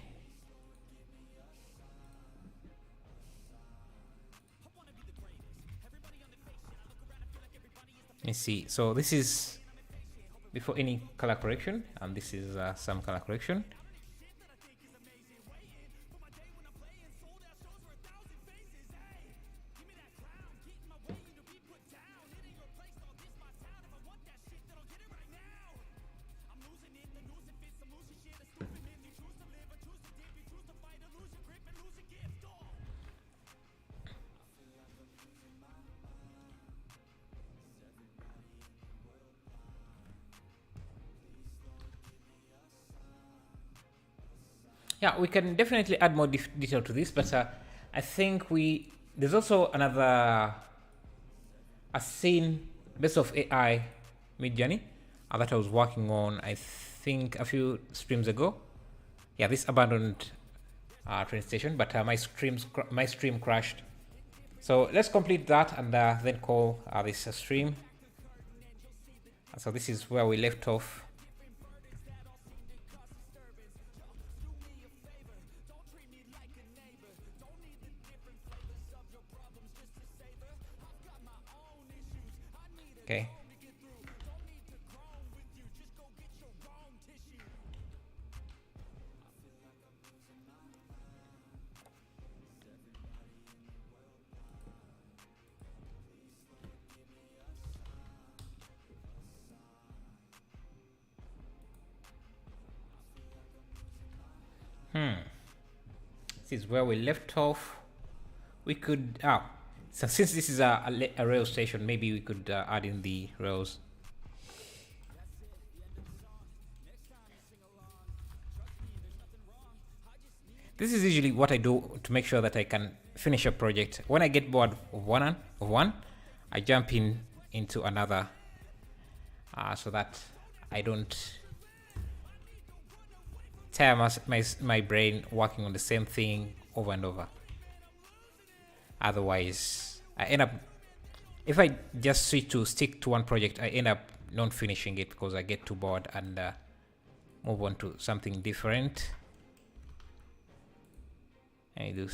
Let's see. So this is before any color correction, and this is some color correction. Yeah, we can definitely add more detail to this, but I think there's also another a scene based off AI Midjourney that I was working on, I think a few streams ago. Yeah, this abandoned train station, but my stream crashed. So let's complete that and then call this a stream. So this is where we left off. Okay. This is where we left off. We could so since this is a rail station, maybe we could add in the rails. This is usually what I do to make sure that I can finish a project. When I get bored of one, I jump into another, so that I don't tire my brain working on the same thing over and over. Otherwise, I end up, if I just stick to one project, I end up not finishing it because I get too bored and move on to something different. I do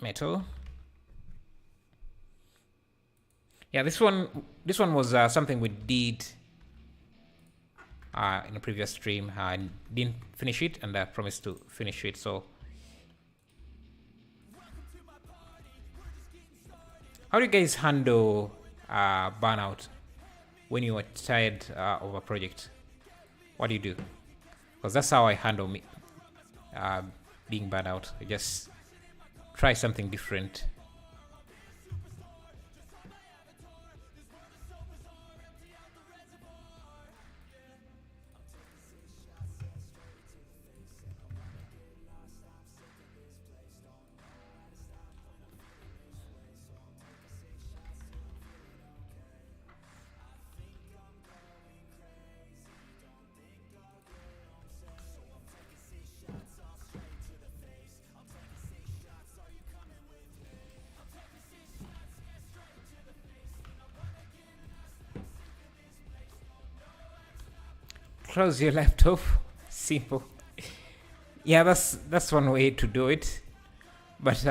metal. Yeah, this one was something we did in a previous stream. I didn't finish it, and I promised to finish it. So, how do you guys handle burnout when you are tired of a project? What do you do? Because that's how I handle being burned out. I just try something different. Close your laptop. Simple. Yeah, that's one way to do it. But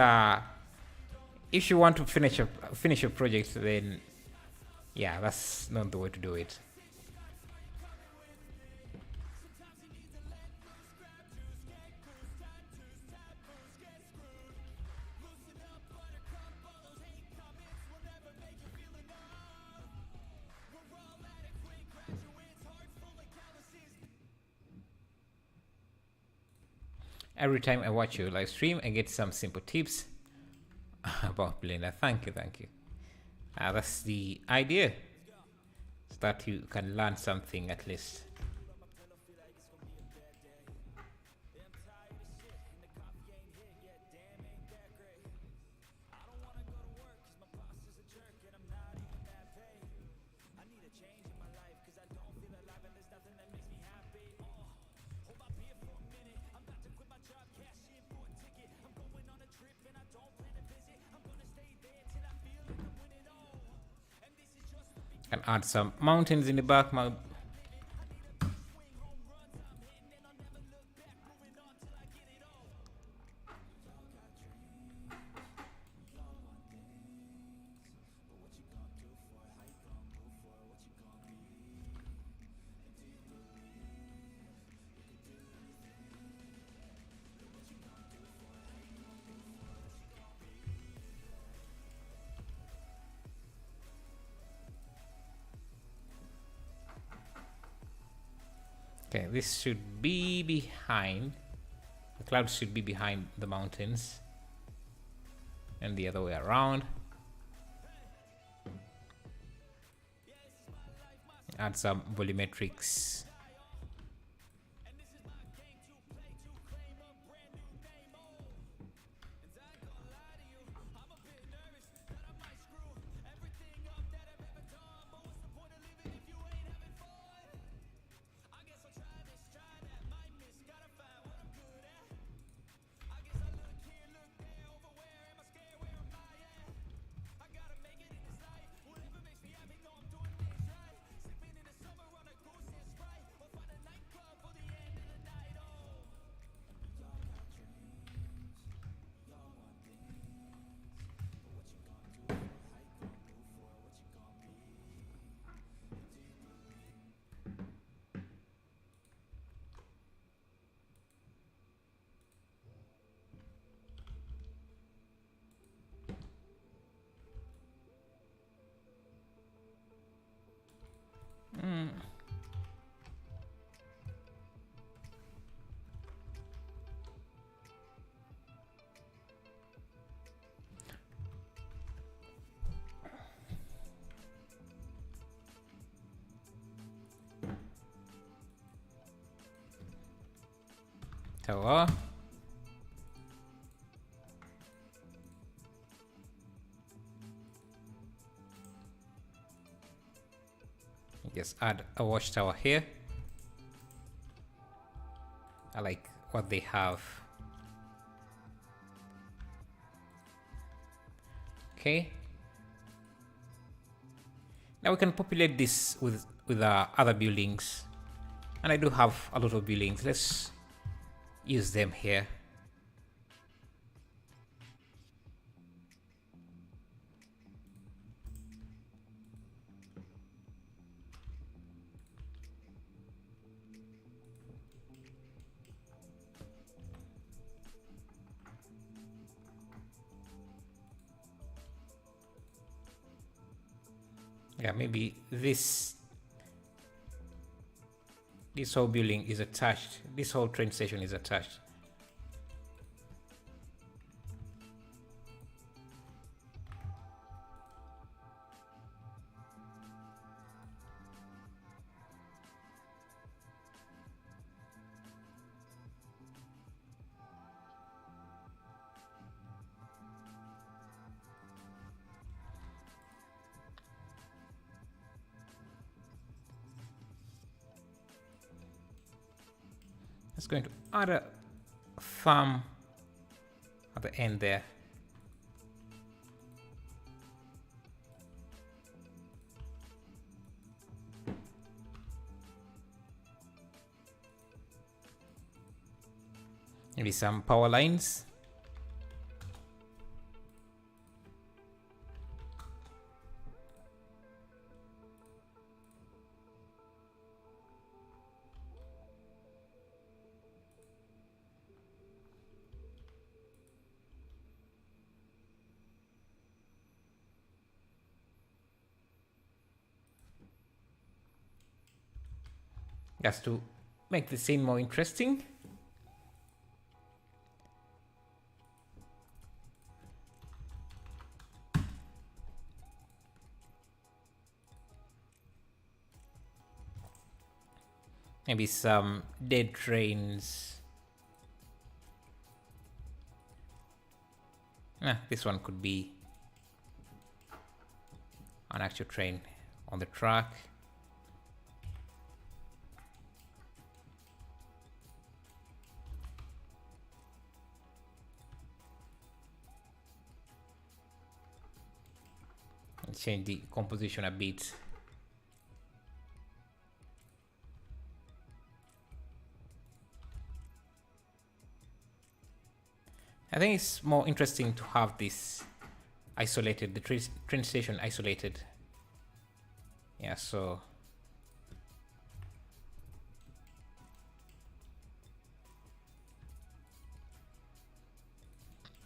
if you want to finish a project, then yeah, that's not the way to do it. Every time I watch your live stream, I get some simple tips about Blender. Thank you. That's the idea, so that you can learn something at least. Can add some mountains in the back. Okay, this should be behind. The clouds should be behind the mountains, and the other way around. Add some volumetrics. tower. Just add a watchtower here. I like what they have. Okay. Now we can populate this with other buildings. And I do have a lot of buildings. Let's use them here. Yeah, maybe this whole building is attached. This whole train station is attached. It's going to add a farm at the end there. Maybe some power lines. Just to make the scene more interesting. Maybe some dead trains. This one could be an actual train on the track. Change the composition a bit. I think it's more interesting to have this isolated, the train station isolated. Yeah, so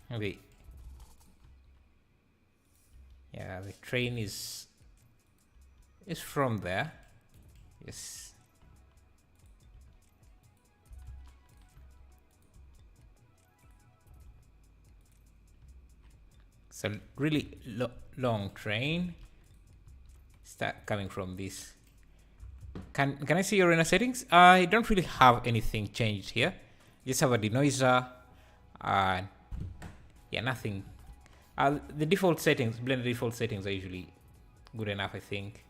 maybe. Yeah, the train is from there. Yes. It's a really long train. Start coming from this. Can I see your arena settings? I don't really have anything changed here. Just have a denoiser. Yeah, nothing. The default settings, blend default settings are usually good enough, I think.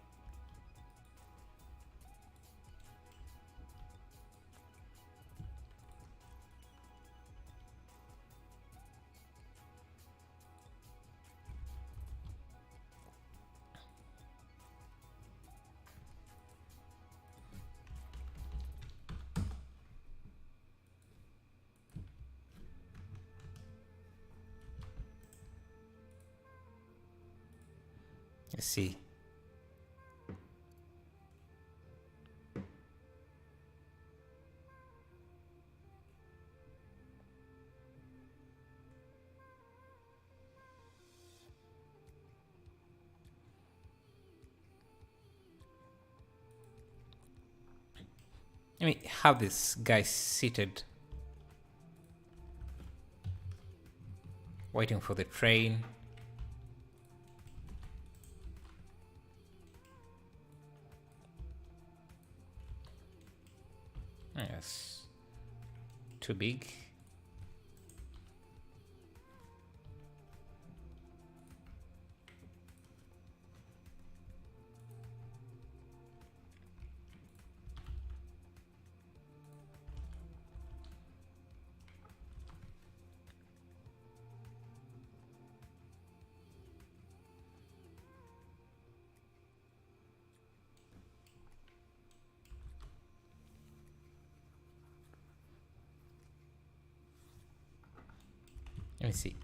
Let's see. Let me have this guy seated, waiting for the train. Yes. too big. Let me see.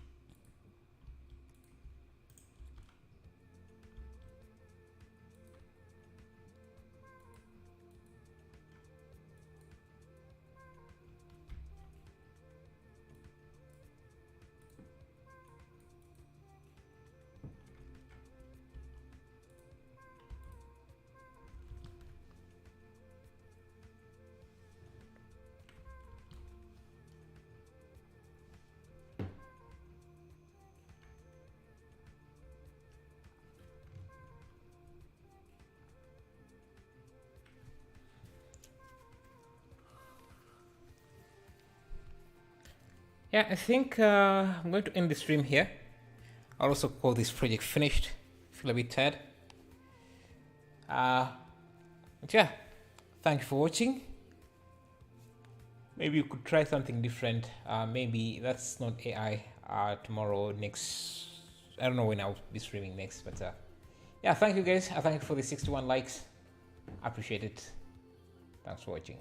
Yeah, I think I'm going to end the stream here. I'll also call this project finished. Feel a bit tired. But yeah, thank you for watching. Maybe you could try something different. Maybe that's not AI. Tomorrow, next, I don't know when I'll be streaming next. But yeah, thank you guys. I thank you for the 61 likes. I appreciate it. Thanks for watching.